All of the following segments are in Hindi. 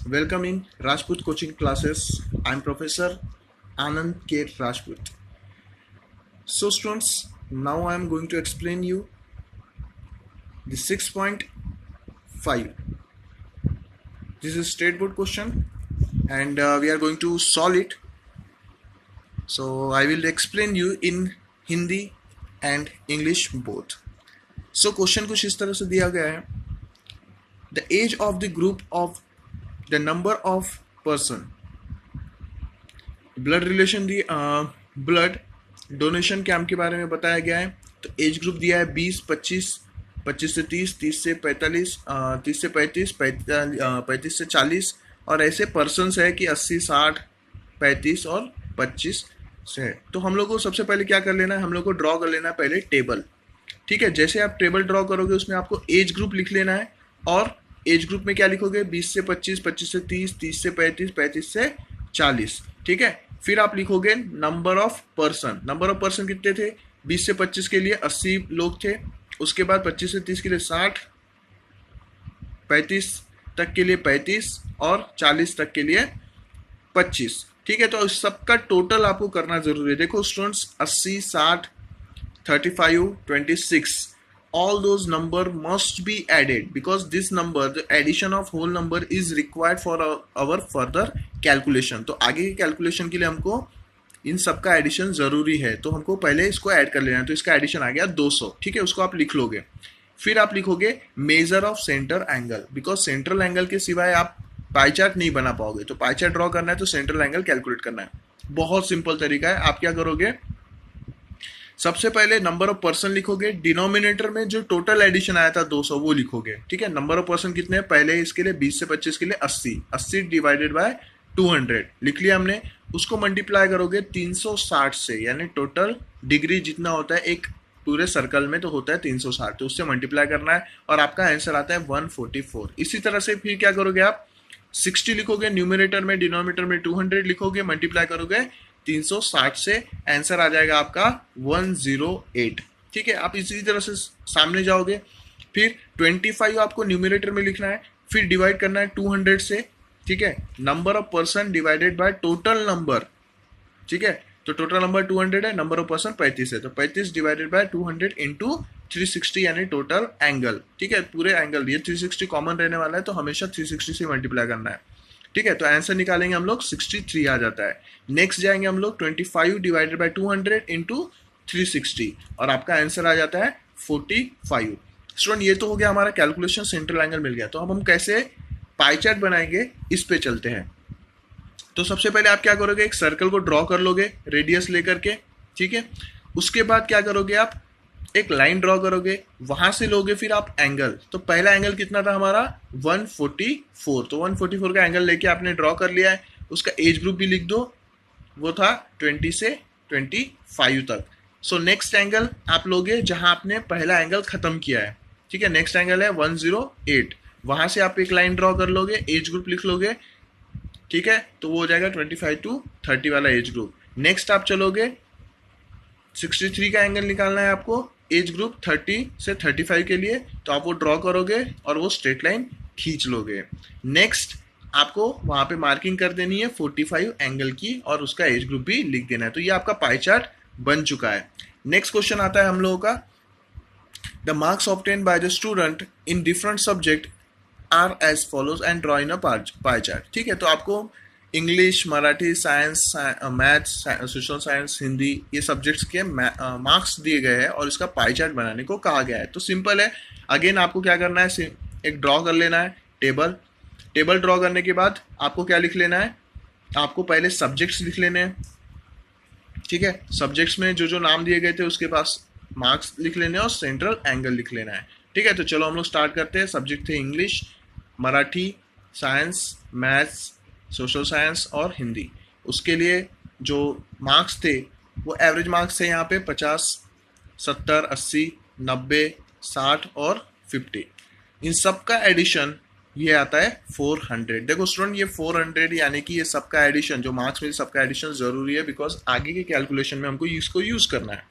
Welcome in Rajput coaching classes. I'm Professor Anand K. Rajput. So students, now I'm going to explain you the 6.5. This is state board question and we are going to solve it. So I will explain you in Hindi and English both. So question कुछ इस तरह से दिया गया है. The age of the group of the number of person. Blood relation the blood donation camp के बारे में बताया गया है. तो एज ग्रुप दिया है 20, 25, 25 से 30, 30 से 45, 30 से 35, 35 से 40 और ऐसे पर्सन्स है कि 80, 60, 35 और 25 से है. तो हम लोग को सबसे पहले क्या कर लेना है, हम लोग को ड्रॉ कर लेना है पहले टेबल. ठीक है, जैसे आप टेबल ड्रॉ करोगे उसमें आपको एज ग्रुप लिख लेना है और एज ग्रुप में क्या लिखोगे 20 से 25, 25 से 30, 30 से 35, 35 से 40. ठीक है, फिर आप लिखोगे number of person. Number of person कितने थे, 20 से 25 के लिए 80 लोग थे. उसके बाद 25 से 30 के लिए 60, 35 तक के लिए 35 और 40 तक के लिए 25. ठीक है, तो इस सबका टोटल आपको करना जरूरी है. देखो students, 80, 60, 35, 26, all those number must be added because this number, the addition of whole number is required for our further calculation. तो आगे की कैलकुलेशन के लिए हमको इन सब का एडिशन जरूरी है, तो हमको पहले इसको ऐड कर लेना है. तो इसका एडिशन आ गया 200. ठीक है, उसको आप लिख लोगे. फिर आप लिखोगे measure of centre angle, because central angle के सिवाय आप पाई चार्ट नहीं बना पाओगे. तो पाई चार्ट ड्रॉ करना है तो सेंट्रल एंगल कैलकुलेट करना है. बहुत सिंपल तरीका है. आप क्या करोगे, सबसे पहले नंबर ऑफ पर्सन लिखोगे. डिनोमिनेटर में जो टोटल एडिशन आया था 200 वो लिखोगे. ठीक है, नंबर ऑफ पर्सन कितने हैं, पहले इसके लिए 20 से 25 के लिए 80, 80 डिवाइडेड बाय 200 लिख लिया हमने. उसको मल्टीप्लाई करोगे 360 से, यानी टोटल डिग्री जितना होता है एक पूरे सर्कल में तो होता है 360, तो उससे मल्टीप्लाई करना है और आपका आंसर आता है 144. इसी तरह से फिर क्या करोगे, आप 60 लिखोगे न्यूमरेटर में, डिनोमिनेटर में 200 लिखोगे, मल्टीप्लाई करोगे 360 से, आंसर आ जाएगा आपका 108. ठीक है, आप इसी तरह से सामने जाओगे. फिर 25 आपको न्यूमरेटर में लिखना है, फिर डिवाइड करना है 200 से. ठीक है, number of person divided by total number. ठीक है, तो टोटल नंबर 200 है, नंबर ऑफ पर्सन 35 है, तो 35 डिवाइडेड बाय 200 इंटू 360 यानी टोटल एंगल. ठीक है, पूरे एंगल, ये 360 कॉमन रहने वाला है तो हमेशा 360 से मल्टीप्लाई करना है. ठीक है, तो आंसर निकालेंगे हम लोग 63 आ जाता है. नेक्स्ट जाएंगे हम लोग 25 डिवाइडेड बाय 200 इंटू 360 और आपका आंसर आ जाता है 45. स्टूडेंट, ये तो हो गया हमारा कैलकुलेशन, सेंट्रल एंगल मिल गया. तो अब हम कैसे पाई चार्ट बनाएंगे इस पे चलते हैं. तो सबसे पहले आप क्या करोगे, एक सर्कल को ड्रॉ कर लोगे रेडियस लेकर के. ठीक है, उसके बाद क्या करोगे, आप एक लाइन ड्रॉ करोगे, वहां से लोगे फिर आप एंगल. तो पहला एंगल कितना था हमारा 144, तो 144 का एंगल लेके आपने ड्रॉ कर लिया है. उसका एज ग्रुप भी लिख दो, वो था 20 से 25 तक. सो नेक्स्ट एंगल आप लोगे जहां आपने पहला एंगल खत्म किया है. ठीक है, नेक्स्ट एंगल है 108, वहां से आप एक लाइन ड्रॉ कर लोगे, एज ग्रुप लिख लोगे. ठीक है, तो वो हो जाएगा 25 to 30 वाला एज ग्रुप. नेक्स्ट आप चलोगे 63 का एंगल निकालना है आपको, एज ग्रुप 30 से 35 के लिए, तो आप वो ड्रॉ करोगे और वो स्ट्रेट लाइन खींच लोगे. नेक्स्ट आपको वहां पे मार्किंग कर देनी है 45 एंगल की और उसका एज ग्रुप भी लिख देना है. तो ये आपका पाई चार्ट बन चुका है. नेक्स्ट क्वेश्चन आता है हम लोगों का, the marks obtain by the student in different subject are as follows and draw in a pie chart. ठीक है, तो आपको English, Marathi, science, maths, social science, Hindi, ये सब्जेक्ट्स के मार्क्स दिए गए हैं और इसका पाई चार्ट बनाने को कहा गया है. तो सिंपल है, अगेन आपको क्या करना है, एक ड्रॉ कर लेना है टेबल. टेबल ड्रॉ करने के बाद आपको क्या लिख लेना है, आपको पहले सब्जेक्ट्स लिख लेने हैं. ठीक है, सब्जेक्ट्स में जो जो नाम दिए गए थे उसके पास मार्क्स लिख लेने और सेंट्रल एंगल लिख लेना है. ठीक है, तो चलो हम लोग स्टार्ट करते हैं. सब्जेक्ट थे English, Marathi, science, maths, social science और हिंदी. उसके लिए जो मार्क्स थे वो एवरेज मार्क्स थे यहाँ पे 50, 70, 80, 90, 60 और 50. इन सब का एडिशन ये आता है 400. देखो स्टूडेंट, ये 400 यानी कि ये सबका एडिशन, जो मार्क्स में सबका एडिशन जरूरी है बिकॉज आगे के कैलकुलेशन में हमको इसको यूज करना है.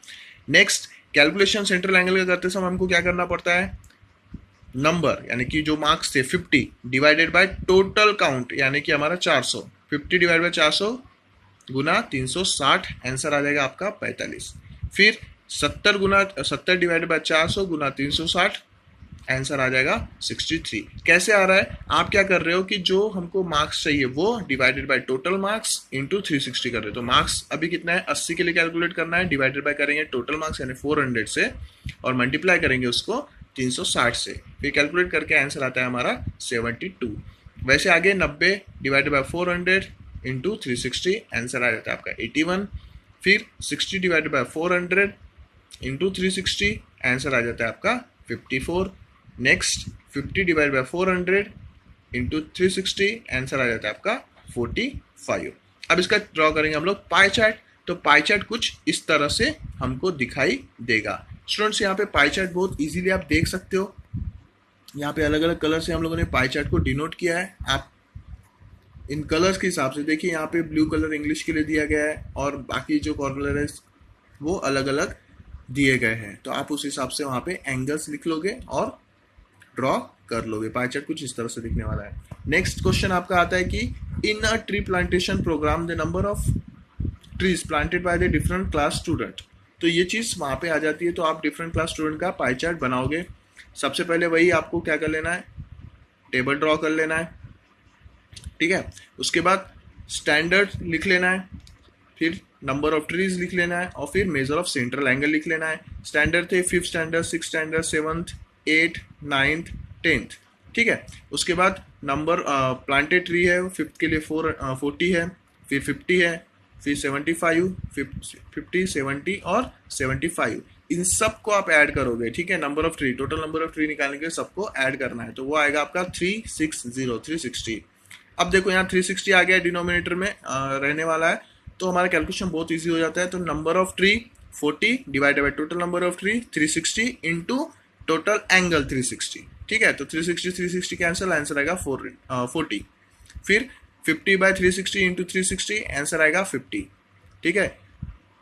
नेक्स्ट, कैलकुलेशन सेंट्रल एंगल का करते समय हमको क्या करना पड़ता है, नंबर यानी कि जो मार्क्स थे 50 डिवाइडेड बाय टोटल काउंट यानी कि हमारा 400, 50 डिवाइड बाय 400 गुना 360, आंसर आ जाएगा आपका 45। फिर 70 डिवाइडेड बाय 400 गुना 360, आंसर आ जाएगा 63। कैसे आ रहा है, आप क्या कर रहे हो कि जो हमको मार्क्स चाहिए वो divided by total marks into 360 कर रहे हो। तो मार्क्स अभी कितना है, 80 के लिए कैलकुलेट करना है, डिवाइडेड बाय करेंगे टोटल मार्क्स यानी 400 से, और मल्टीप्लाई करेंगे उसको 360 से, फिर कैलकुलेट करके आंसर आता है हमारा 72। वैसे आगे 90 डिवाइडेड बाय 400 इंटू 360, आंसर आ जाता है आपका 81। फिर 60 डिवाइडेड बाय 400 इंटू 360, आंसर आ जाता है आपका 54। Next 50 divide by 400 into 360, answer आ जाता है आपका 45। अब इसका ड्रॉ करेंगे हम लोग पाई चार्ट। तो पाई चार्ट कुछ इस तरह से हमको दिखाई देगा। स्टूडेंट्स यहाँ पे पाई चार्ट बहुत इजीली आप देख सकते हो। यहाँ पे अलग अलग कलर से हम लोगों ने पाई चार्ट को डिनोट किया है। आप इन कलर्स के हिसाब से देखिए, यहाँ पे ब्लू कलर इंग्लिश के लिए दिया गया है और बाकी जो कलर है वो अलग अलग दिए गए हैं। तो आप उस हिसाब से वहाँ पे एंगल्स लिख लोगे और ड्रॉ कर लोगे। पाई चार्ट कुछ इस तरह से दिखने वाला है। नेक्स्ट क्वेश्चन आपका आता है कि in a tree plantation program the number of trees planted by the different class student. तो ये चीज़ वहाँ पे आ जाती है। तो आप डिफरेंट क्लास स्टूडेंट का पाई चार्ट बनाओगे। सबसे पहले वही आपको क्या कर लेना है, टेबल ड्रॉ कर लेना है, ठीक है। उसके बाद स्टैंडर्ड लिख लेना है, फिर नंबर ऑफ ट्रीज लिख लेना है और फिर मेजर ऑफ सेंट्रल एंगल लिख लेना है। स्टैंडर्ड थे 5th standard, 6th standard, 7th, 8th, 9th, 10th, ठीक है। उसके बाद नंबर प्लांटेड ट्री है 5th के लिए 40 है, फिर 50 है, फिर 75, 50, 70 और 75। इन सब को आप ऐड करोगे, ठीक है। Number of tree, total number of tree निकालने के लिए सबको ऐड करना है। तो वो आएगा आपका 360। अब देखो यहाँ 360 आ गया डिनोमिनेटर में रहने वाला है, तो हमारा कैलकुलेशन बहुत इजी हो जाता है। तो number of tree 40 divided by total number of tree 360 into total angle 360, ठीक है। तो 360 कैंसिल, आंसर आएगा 40। फिर 50 बाय 360 इंटू 360, आंसर आएगा 50, ठीक है।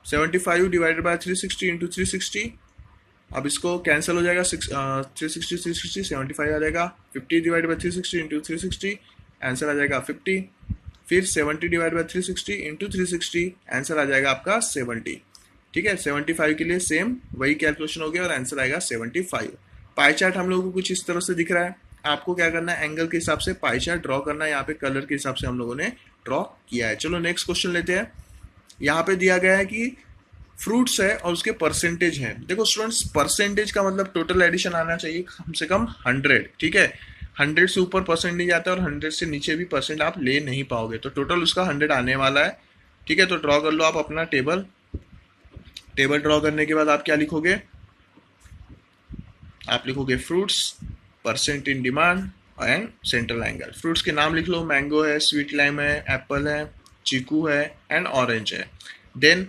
75 डिवाइडेड बाय 360 इंटू 360, अब इसको कैंसिल हो जाएगा, 360 75 आ जाएगा। 50 डिवाइडेड बाय 360 इंटू 360, आंसर आ जाएगा 50। फिर 70 डिवाइड बाय 360 इंटू 360, आंसर आ जाएगा आपका 70, ठीक है। 75 के लिए सेम वही कैलकुलेशन हो गया और आंसर आएगा 75। पाई चार्ट हम लोगों को कुछ इस तरह से दिख रहा है। आपको क्या करना है, एंगल के हिसाब से पाई चार्ट ड्रॉ करना है। यहाँ पे कलर के हिसाब से हम लोगों ने ड्रॉ किया है। चलो नेक्स्ट क्वेश्चन लेते हैं। यहाँ पे दिया गया है कि फ्रूट्स है और उसके परसेंटेज है। देखो स्टूडेंट्स, परसेंटेज का मतलब टोटल एडिशन आना चाहिए कम से कम 100, ठीक है। 100 से ऊपर परसेंट नहीं जाता और 100 से नीचे भी परसेंट आप ले नहीं पाओगे। तो टोटल उसका 100 आने वाला है, ठीक है। तो ड्रॉ कर लो आप अपना टेबल। टेबल ड्रॉ करने के बाद आप क्या लिखोगे, आप लिखोगे fruits, percent in demand and central angle. Fruits के नाम लिख लो, मैंगो है, स्वीट लाइम है, एप्पल है, चीकू है एंड ऑरेंज है। देन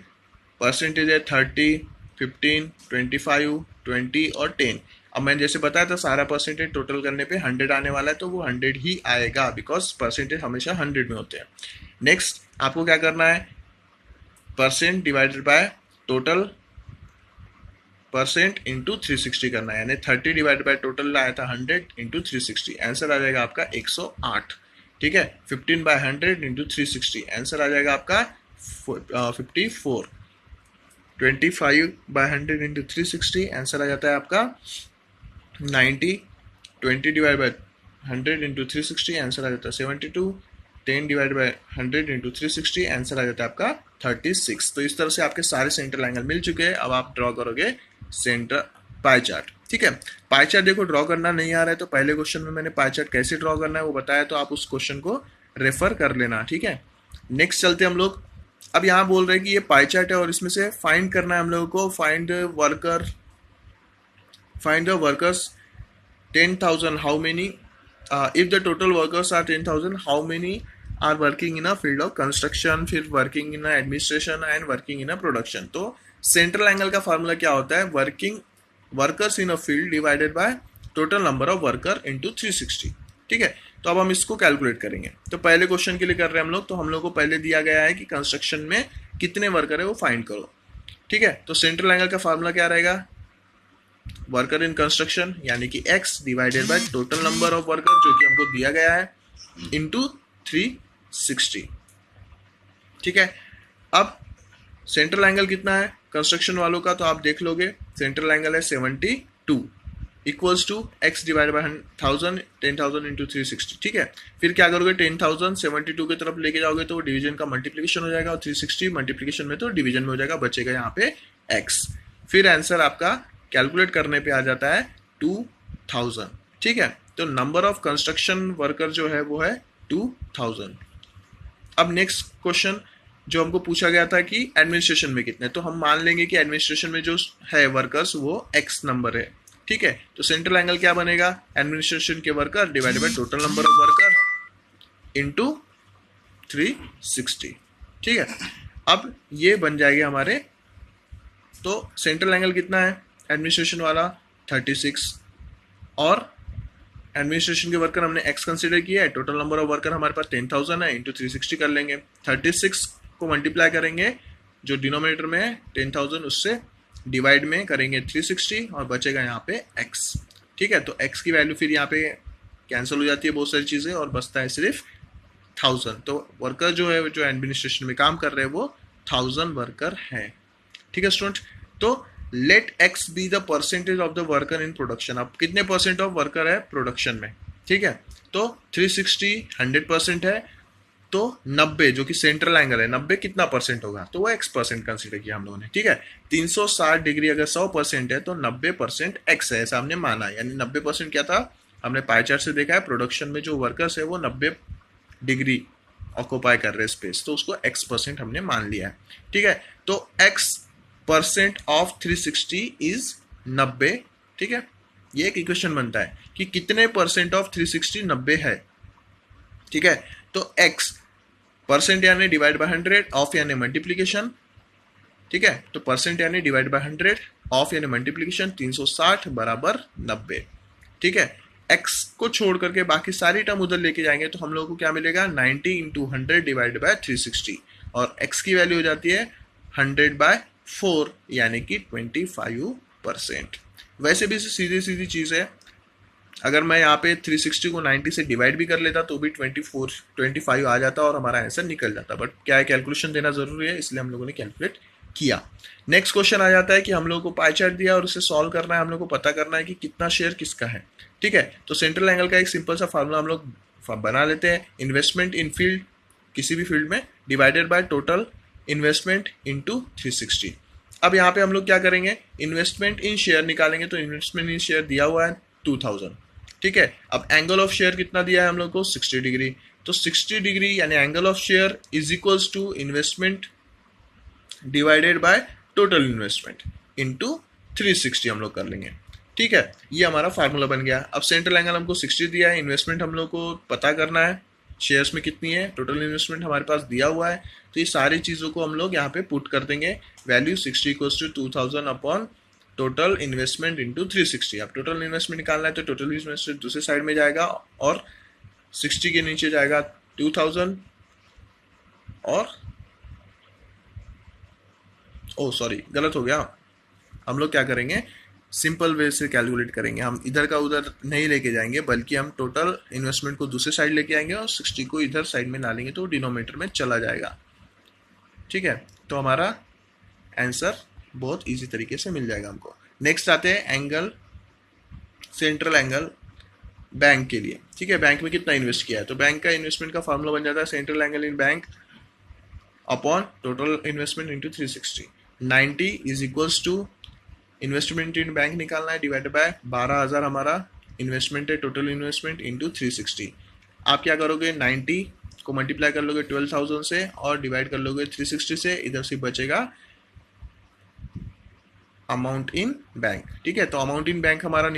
परसेंटेज है 30, 15, 25, 20 और 10। अब मैंने जैसे बताया था सारा परसेंटेज टोटल करने पे 100 आने वाला है, तो वो 100 ही आएगा बिकॉज परसेंटेज हमेशा 100 में होते हैं। नेक्स्ट आपको क्या करना है, percent divided by total percent into 360 करना है, यानी 30 डिवाइडेड बाय टोटल आया था 100 इंटू 360, आंसर आ जाएगा आपका 108, ठीक है। 15 बाय 100 इंटू 360, आंसर आ जाएगा आपका 54। 25 बाय 100 इंटू 360, आंसर आ जाता है आपका 90। 20 डिवाइड बाय 100 इंटू 360, आंसर आ जाता है 72। 10 डिवाइड बाय 100 इंटू 360, आंसर आ जाता है आपका 36। तो इस तरह से आपके सारे सेंट्रल एंगल मिल चुके हैं। अब आप ड्रॉ करोगे सेंटर पाई चार्ट, ठीक है। पाई चार्ट देखो ड्रॉ करना नहीं आ रहा है तो पहले क्वेश्चन में मैंने पाई चार्ट कैसे ड्रॉ करना है वो बताया, तो आप उस क्वेश्चन को रेफर कर लेना, ठीक है। नेक्स्ट चलते हम लोग। अब यहाँ बोल रहे हैं कि ये पाई चार्ट है और इसमें से फाइंड करना है हम लोगों को, find the workers 10,000, how many, if the total workers are 10,000, how many are working in a field of construction, फिर working in a administration and working in a production. तो सेंट्रल एंगल का फार्मूला क्या होता है, workers in a field divided by total number of worker into 360, ठीक है। तो अब हम इसको कैलकुलेट करेंगे। तो पहले क्वेश्चन के लिए कर रहे हैं हम लोग, तो हम लोग को पहले दिया गया है कि कंस्ट्रक्शन में कितने वर्कर है वो फाइंड करो, ठीक है। तो सेंट्रल एंगल का फार्मूला क्या रहेगा, वर्कर इन कंस्ट्रक्शन यानी कि x divided by total number of worker जो कि हमको दिया गया है इंटू 360। ठीक है, अब सेंट्रल एंगल कितना है कंस्ट्रक्शन वालों का, तो आप देख लोगे सेंट्रल एंगल है 72 equals to x divide by 1000 10,000 into 360। ठीक है, फिर क्या करोगे 10,000 72 की तरफ लेके जाओगे तो डिवीजन का मल्टीप्लिकेशन हो जाएगा और 360 मल्टीप्लिकेशन में तो डिवीजन में हो जाएगा, बचेगा यहाँ पे x। फिर आंसर आपका कैलकुलेट करने पे आ जाता है 2000। ठीक है, तो नंबर ऑफ कंस्ट्रक्शन वर्कर जो है वो है 2000। अब नेक्स्ट क्वेश्चन जो हमको पूछा गया था कि एडमिनिस्ट्रेशन में कितने, तो हम मान लेंगे कि एडमिनिस्ट्रेशन में जो है वर्कर्स वो x नंबर है। ठीक है, तो सेंट्रल एंगल क्या बनेगा एडमिनिस्ट्रेशन के worker divided by total number of worker into 360। ठीक है, अब ये बन जाएगा हमारे, तो सेंट्रल एंगल कितना है एडमिनिस्ट्रेशन वाला 36 और एडमिनिस्ट्रेशन के वर्कर हमने x कंसीडर किया है, टोटल नंबर ऑफ वर्कर हमारे पास 10,000 है इंटू 360 कर लेंगे, 36 को मल्टीप्लाई करेंगे जो डिनोमिनेटर में है 10,000 उससे डिवाइड में करेंगे 360 और बचेगा यहाँ पे x। ठीक है, तो x की वैल्यू फिर यहाँ पे कैंसिल हो जाती है बहुत सारी चीज़ें और बचता है सिर्फ 1000। तो वर्कर जो है जो एडमिनिस्ट्रेशन में काम कर रहे हैं वो 1000 वर्कर है। ठीक है स्टूडेंट, तो let x be the percentage of the worker in production. अब कितने परसेंट ऑफ वर्कर है प्रोडक्शन में। ठीक है, तो 360 100% है, तो 90 जो कि सेंट्रल एंगल है 90 कितना परसेंट होगा, तो वो x परसेंट कंसीडर किया हम लोगों ने। ठीक है, 360 डिग्री अगर 100% है तो 90% x है, ऐसा हमने माना। यानी 90% क्या था हमने पाई चार्ट से देखा है, प्रोडक्शन में जो वर्कर्स है वो 90 डिग्री ऑक्यूपाई कर रहे हैं स्पेस, तो उसको x परसेंट हमने मान लिया है। ठीक है, तो x परसेंट ऑफ 360 इज 90। ठीक है, ये एक इक्वेशन बनता है कि कितने परसेंट ऑफ 360 90 है। ठीक है, तो x परसेंट यानी डिवाइड बाय 100 ऑफ यानी मल्टीप्लीकेशन। ठीक है, तो परसेंट यानी डिवाइड बाय 100 ऑफ यानी मल्टीप्लीकेशन 360 बराबर 90। ठीक है, x को छोड़ करके बाकी सारी टर्म उधर लेके जाएंगे तो हम लोगों को क्या मिलेगा 90 इंटू 100 डिवाइड बाय 360 और x की वैल्यू हो जाती है 100/4 यानी कि 25%। वैसे भी सीधी सीधी चीज़ है, अगर मैं यहाँ पे 360 को 90 से डिवाइड भी कर लेता तो भी 25 आ जाता और हमारा आंसर निकल जाता, बट क्या है कैलकुलेशन देना जरूरी है इसलिए हम लोगों ने कैलकुलेट किया। नेक्स्ट क्वेश्चन आ जाता है कि हम लोगों को पाई चार्ट दिया और उसे सॉल्व करना है, हम लोग को पता करना है कि कितना शेयर किसका है। ठीक है, तो सेंट्रल एंगल का एक सिंपल सा फार्मूला हम लोग बना लेते हैं, इन्वेस्टमेंट इन फील्ड किसी भी फील्ड में divided by total investment into 360। अब यहाँ पे हम लोग क्या करेंगे इन्वेस्टमेंट इन शेयर निकालेंगे, तो इन्वेस्टमेंट इन शेयर दिया हुआ है 2000। ठीक है, अब एंगल ऑफ शेयर कितना दिया है हम लोग को 60 डिग्री, तो 60 डिग्री यानी angle of share is equals to investment divided by total investment into 360 हम लोग कर लेंगे। ठीक है, ये हमारा फार्मूला बन गया। अब सेंट्रल एंगल हमको 60 दिया है, इन्वेस्टमेंट हम लोग को पता करना है शेयर्स में कितनी है, टोटल इन्वेस्टमेंट हमारे पास दिया हुआ है, तो ये सारी चीज़ों को हम लोग यहाँ पे पुट कर देंगे। Value 60 equals to 2000 upon total investment into 360। अब टोटल इन्वेस्टमेंट निकालना है तो टोटल इन्वेस्टमेंट दूसरे साइड में जाएगा और 60 के नीचे जाएगा 2000 और सॉरी गलत हो गया, हम लोग क्या करेंगे सिंपल वे से कैलकुलेट करेंगे, हम इधर का उधर नहीं लेके जाएंगे बल्कि हम टोटल इन्वेस्टमेंट को दूसरे साइड लेके आएंगे और 60 को इधर साइड में ना लेंगे तो डिनोमिनेटर में चला जाएगा। ठीक है, तो हमारा आंसर बहुत इजी तरीके से मिल जाएगा हमको। नेक्स्ट आते हैं एंगल सेंट्रल एंगल बैंक के लिए। ठीक है, बैंक में कितना इन्वेस्ट किया है, तो बैंक का इन्वेस्टमेंट का फॉर्मूला बन जाता है central angle in bank upon total investment into 360। 90 is equals to investment in bank निकालना है डिवाइडेड बाय 12,000 हमारा इन्वेस्टमेंट है टोटल इन्वेस्टमेंट इंटू 360। आप क्या करोगे 90 को मल्टीप्लाई कर लोगे 12,000 से और डिवाइड कर लोगे 360 से, इधर से बचेगा अमाउंट इन बैंक। ठीक है, तो अमाउंट इन बैंक हमारा